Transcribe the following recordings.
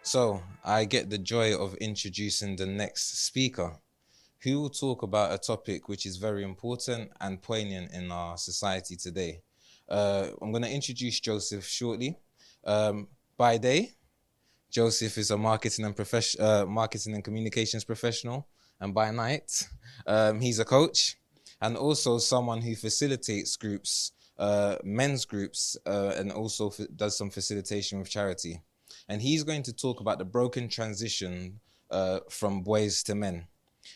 So, I get the joy of introducing the next speaker, who will talk about a topic which is very important and poignant in our society today. I'm going to introduce Joseph shortly. By day, Joseph is a marketing and communications professional, and by night, he's a coach and also someone who facilitates groups, men's groups, and also does some facilitation with charity. And he's going to talk about the broken transition from boys to men.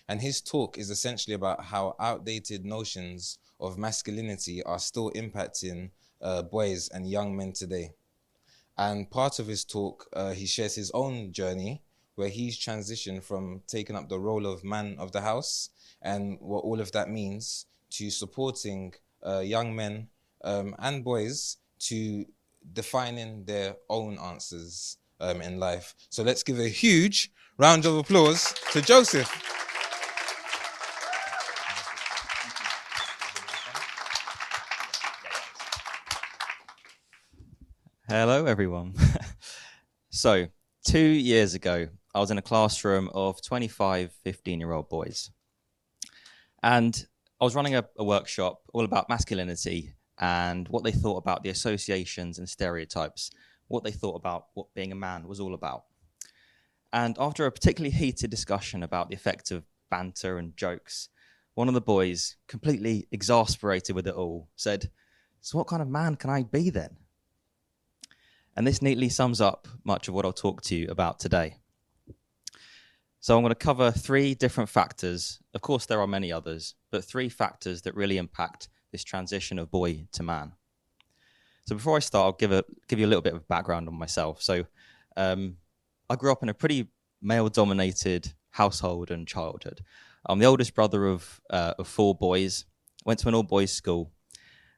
And his talk is essentially about how outdated notions of masculinity are still impacting boys and young men today. And part of his talk, he shares his own journey where he's transitioned from taking up the role of man of the house and what all of that means to supporting young men and boys to defining their own answers in life. So let's give a huge round of applause to Joseph. Hello, everyone. So, 2 years ago, I was in a classroom of 25 15-year-old boys. And I was running a workshop all about masculinity and what they thought about the associations and stereotypes, what they thought about what being a man was all about. And after a particularly heated discussion about the effect of banter and jokes, one of the boys, completely exasperated with it all, said, "So what kind of man can I be then?" And this neatly sums up much of what I'll talk to you about today. So I'm going to cover 3 different factors. Of course, there are many others, but 3 factors that really impact this transition of boy to man. So before I start, I'll give you a little bit of background on myself. So I grew up in a pretty male-dominated household and childhood. I'm the oldest brother of 4 boys, went to an all-boys school,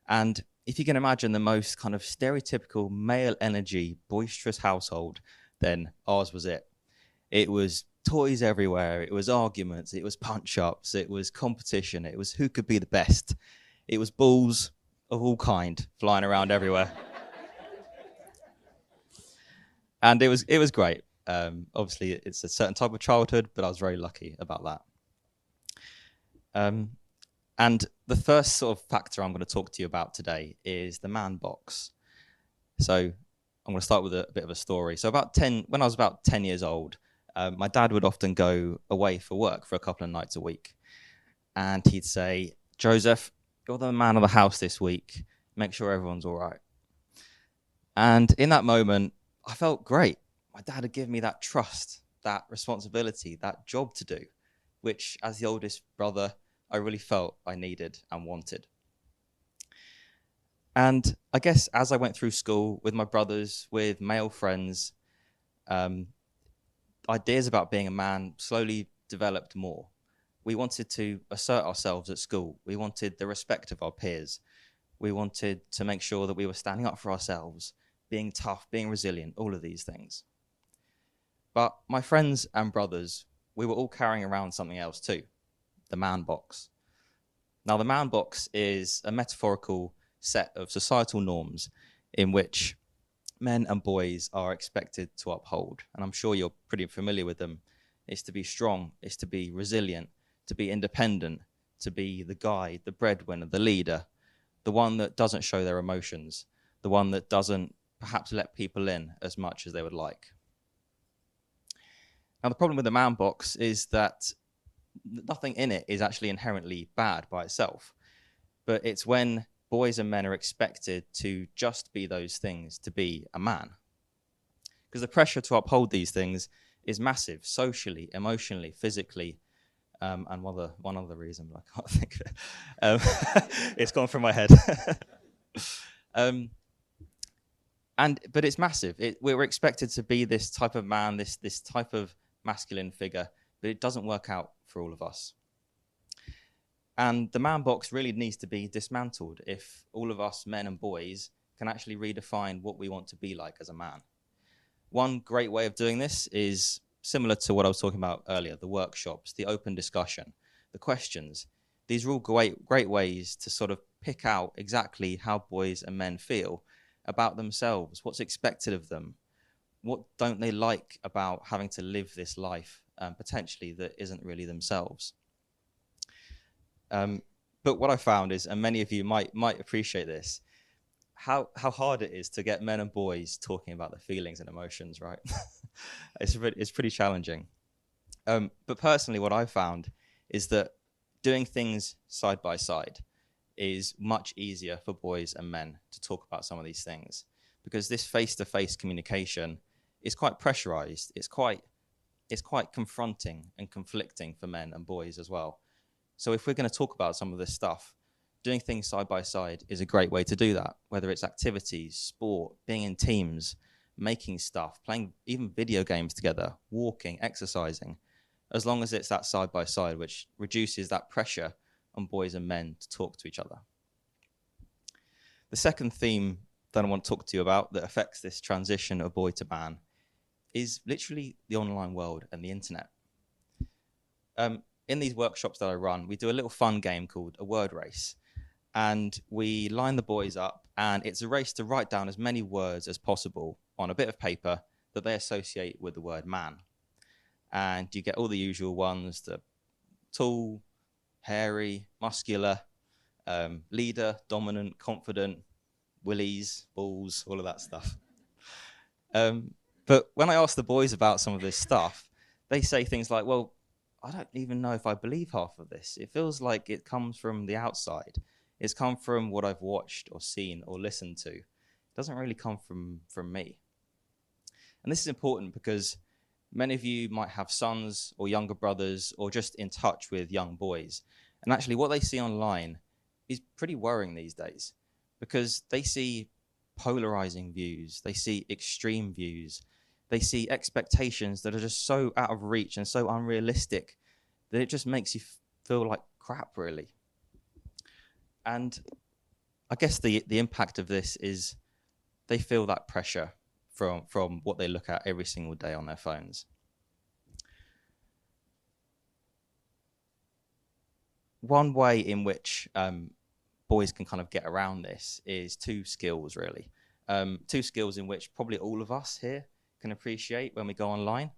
and if you can imagine the most kind of stereotypical male energy, boisterous household, then ours was it. It was toys everywhere. It was arguments. It was punch-ups. It was competition. It was who could be the best. It was balls of all kind flying around everywhere. And it was great. Obviously, it's a certain type of childhood, but I was very lucky about that. And the first sort of factor I'm going to talk to you about today is the man box. So I'm going to start with a bit of a story. So when I was about 10 years old, my dad would often go away for work for a couple of nights a week. And he'd say, "Joseph, you're the man of the house this week. Make sure everyone's all right." And in that moment, I felt great. My dad had given me that trust, that responsibility, that job to do, which as the oldest brother, I really felt I needed and wanted. And I guess as I went through school with my brothers, with male friends, ideas about being a man slowly developed more. We wanted to assert ourselves at school. We wanted the respect of our peers. We wanted to make sure that we were standing up for ourselves, being tough, being resilient, all of these things. But my friends and brothers, we were all carrying around something else too. The man box. Now, the man box is a metaphorical set of societal norms in which men and boys are expected to uphold. And I'm sure you're pretty familiar with them. It's to be strong, it's to be resilient, to be independent, to be the guide, the breadwinner, the leader, the one that doesn't show their emotions, the one that doesn't perhaps let people in as much as they would like. Now, the problem with the man box is that nothing in it is actually inherently bad by itself. But it's when boys and men are expected to just be those things, to be a man. Because the pressure to uphold these things is massive, socially, emotionally, physically, and one other reason, but I can't think of it. It's gone from my head. But it's massive. We're expected to be this type of man, this type of masculine figure, but it doesn't work out for all of us. And the man box really needs to be dismantled if all of us men and boys can actually redefine what we want to be like as a man. One great way of doing this is similar to what I was talking about earlier, the workshops, the open discussion, the questions. These are all great ways to sort of pick out exactly how boys and men feel about themselves, what's expected of them, What don't they like about having to live this life potentially that isn't really themselves? But what I found is, and many of you might appreciate this, how hard it is to get men and boys talking about their feelings and emotions, right? It's pretty challenging. But personally, what I found is that doing things side by side is much easier for boys and men to talk about some of these things, because this face-to-face communication is quite pressurized. It's quite confronting and conflicting for men and boys as well. So if we're going to talk about some of this stuff, doing things side by side is a great way to do that, whether it's activities, sport, being in teams, making stuff, playing even video games together, walking, exercising, as long as it's that side by side, which reduces that pressure on boys and men to talk to each other. The second theme that I want to talk to you about that affects this transition of boy to man is literally the online world and the internet. In these workshops that I run, we do a little fun game called a word race. And we line the boys up, and it's a race to write down as many words as possible on a bit of paper that they associate with the word man. And you get all the usual ones, the tall, hairy, muscular, leader, dominant, confident, willies, balls, all of that stuff. But when I ask the boys about some of this stuff, they say things like, well, I don't even know if I believe half of this. It feels like it comes from the outside. It's come from what I've watched or seen or listened to. It doesn't really come from me. And this is important because many of you might have sons or younger brothers or just in touch with young boys. And actually what they see online is pretty worrying these days, because they see polarizing views. They see extreme views. They see expectations that are just so out of reach and so unrealistic that it just makes you feel like crap, really. And I guess the impact of this is they feel that pressure from what they look at every single day on their phones. One way in which boys can kind of get around this is two skills, really. Two skills in which probably all of us here can appreciate when we go online.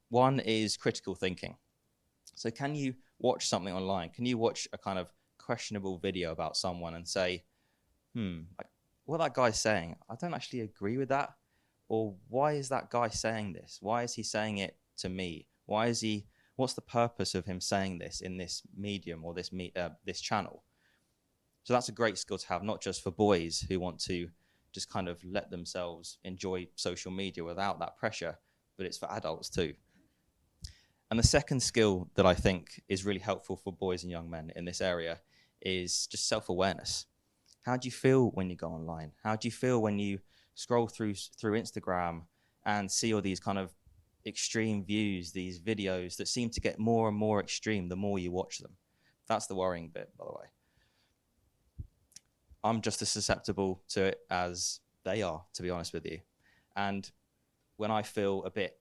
One is critical thinking. So can you watch something online? Can you watch a kind of questionable video about someone and say, like, what that guy's saying, I don't actually agree with that. Or why is that guy saying this? Why is he saying it to me? What's the purpose of him saying this in this medium or this channel? So that's a great skill to have, not just for boys who want to just kind of let themselves enjoy social media without that pressure, but it's for adults too. And the second skill that I think is really helpful for boys and young men in this area is just self-awareness. How do you feel when you go online? How do you feel when you scroll through Instagram and see all these kind of extreme views, these videos that seem to get more and more extreme the more you watch them? That's the worrying bit, by the way. I'm just as susceptible to it as they are, to be honest with you. And when I feel a bit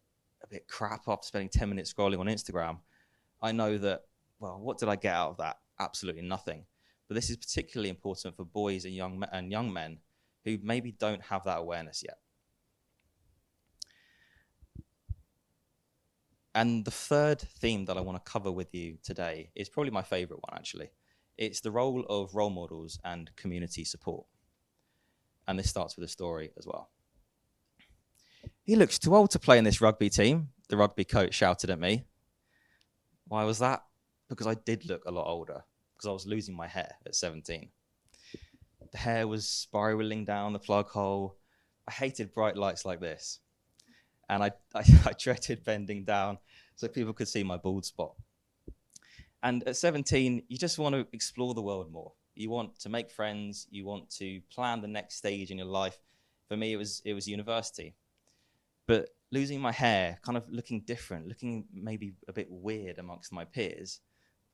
crap after spending 10 minutes scrolling on Instagram, I know that, well, what did I get out of that? Absolutely nothing. But this is particularly important for boys and young men who maybe don't have that awareness yet. And the third theme that I want to cover with you today is probably my favorite one, actually. It's the role of role models and community support. And this starts with a story as well. He looks too old to play in this rugby team, the rugby coach shouted at me. Why was that? Because I did look a lot older, because I was losing my hair at 17. The hair was spiraling down the plug hole. I hated bright lights like this. And I dreaded bending down so people could see my bald spot. And at 17, you just want to explore the world more. You want to make friends. You want to plan the next stage in your life. For me, it was university. But losing my hair, kind of looking different, looking maybe a bit weird amongst my peers,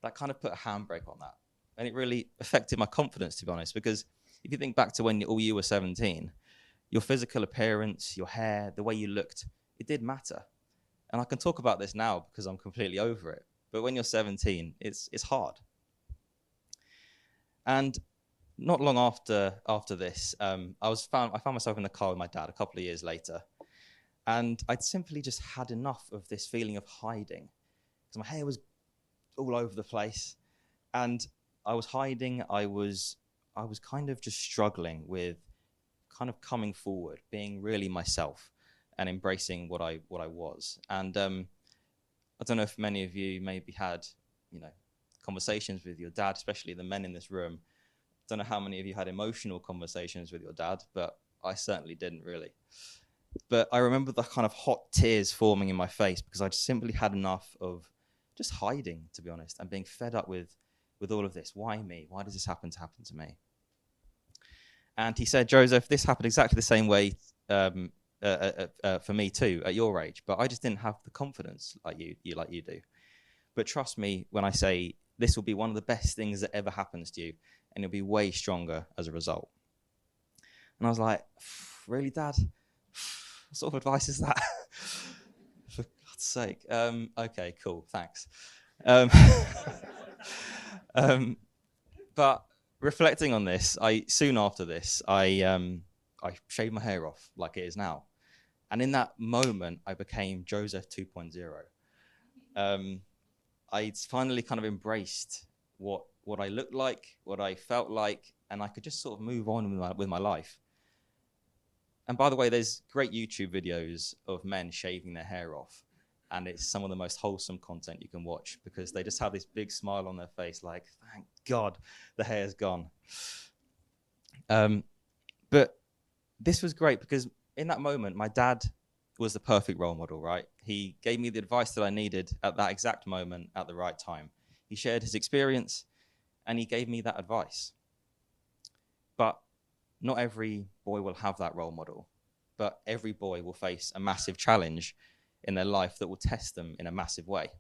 that kind of put a handbrake on that. And it really affected my confidence, to be honest, because if you think back to when you were 17, your physical appearance, your hair, the way you looked, it did matter. And I can talk about this now because I'm completely over it. But when you're 17, it's hard. And not long after this, I found myself in the car with my dad a couple of years later. And I'd simply just had enough of this feeling of hiding, because my hair was all over the place, and I was hiding. I was kind of just struggling with kind of coming forward, being really myself, and embracing what I was. And I don't know if many of you maybe had, conversations with your dad, especially the men in this room. I don't know how many of you had emotional conversations with your dad, but I certainly didn't really. But I remember the kind of hot tears forming in my face because I just simply had enough of just hiding, to be honest, and being fed up with all of this. Why me? Why does this happen to me? And he said, Joseph, this happened exactly the same way for me too, at your age, but I just didn't have the confidence like you do. But trust me when I say this will be one of the best things that ever happens to you, and you'll be way stronger as a result. And I was like, really, Dad? What sort of advice is that? For God's sake. Okay, cool, thanks. But reflecting on this, soon after this, I shaved my hair off like it is now. And in that moment, I became Joseph 2.0. I finally kind of embraced what I looked like, what I felt like, and I could just sort of move on with my life. And by the way, there's great YouTube videos of men shaving their hair off, and it's some of the most wholesome content you can watch because they just have this big smile on their face like, thank God the hair's gone. But this was great because in that moment, my dad was the perfect role model, right? He gave me the advice that I needed at that exact moment at the right time. He shared his experience and he gave me that advice. But not every boy will have that role model, but every boy will face a massive challenge in their life that will test them in a massive way.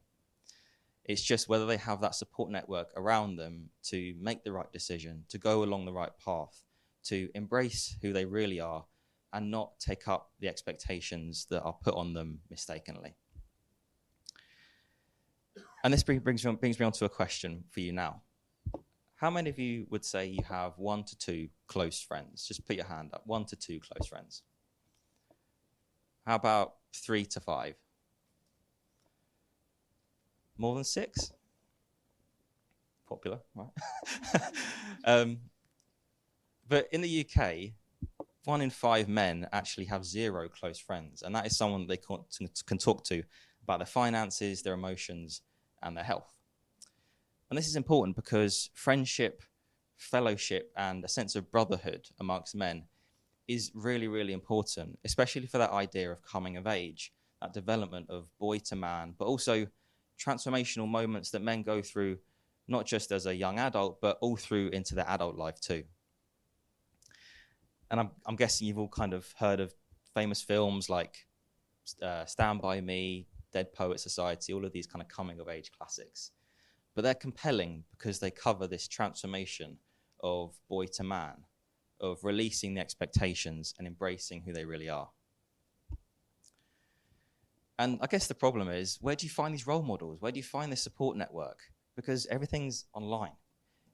It's just whether they have that support network around them to make the right decision, to go along the right path, to embrace who they really are and not take up the expectations that are put on them mistakenly. And this brings me on to a question for you now. How many of you would say you have 1 to 2 close friends? Just put your hand up. 1 to 2 close friends. How about 3 to 5? More than 6? Popular, right? But in the UK, 1 in 5 men actually have 0 close friends. And that is someone they can talk to about their finances, their emotions, and their health. And this is important because friendship, fellowship, and a sense of brotherhood amongst men is really, really important, especially for that idea of coming of age, that development of boy to man, but also transformational moments that men go through, not just as a young adult, but all through into their adult life too. And I'm guessing you've all kind of heard of famous films like Stand By Me, Dead Poet Society, all of these kind of coming of age classics. But they're compelling because they cover this transformation of boy to man, of releasing the expectations and embracing who they really are. And I guess the problem is, where do you find these role models? Where do you find this support network? Because everything's online.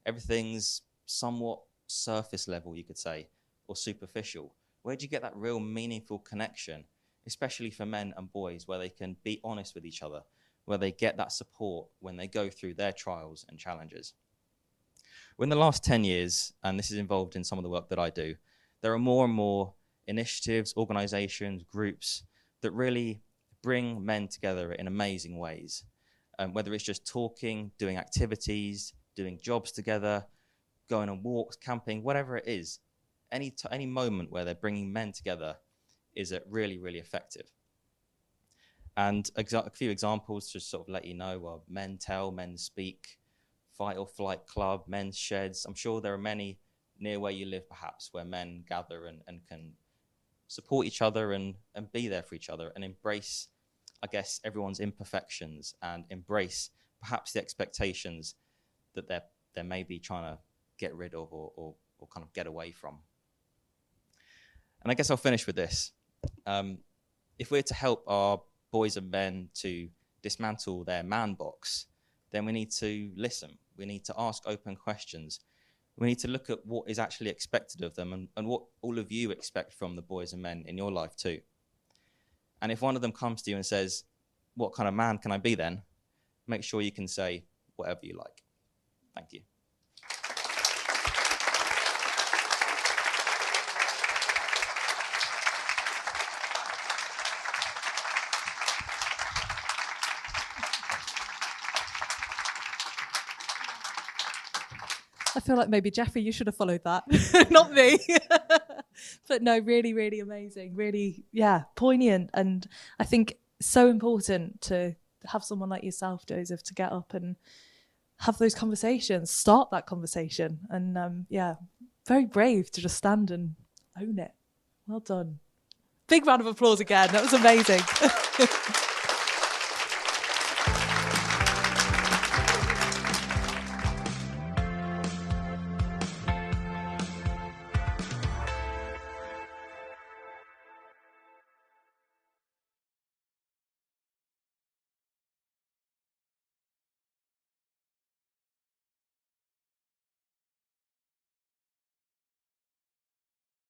Everything's somewhat surface level, you could say, or superficial. Where do you get that real meaningful connection, especially for men and boys, where they can be honest with each other, where they get that support when they go through their trials and challenges? Well, in the last 10 years, and this is involved in some of the work that I do, there are more and more initiatives, organizations, groups that really bring men together in amazing ways. Whether it's just talking, doing activities, doing jobs together, going on walks, camping, whatever it is, any moment where they're bringing men together is really, really effective. And a few examples to sort of let you know are Men Tell, Men Speak, Fight or Flight Club, Men's Sheds. I'm sure there are many near where you live, perhaps, where men gather and can support each other and be there for each other and embrace, I guess, everyone's imperfections and embrace perhaps the expectations that they're maybe trying to get rid of or kind of get away from. And I guess I'll finish with this. If we're to help our boys and men to dismantle their man box, then we need to listen. We need to ask open questions. We need to look at what is actually expected of them and what all of you expect from the boys and men in your life too. And if one of them comes to you and says, what kind of man can I be then? Make sure you can say whatever you like. Thank you. I feel like maybe, Jeffrey, you should have followed that, not me. But no, really, really amazing. Really, yeah, poignant. And I think so important to have someone like yourself, Joseph, to get up and have those conversations, start that conversation. And yeah, very brave to just stand and own it. Well done. Big round of applause again. That was amazing.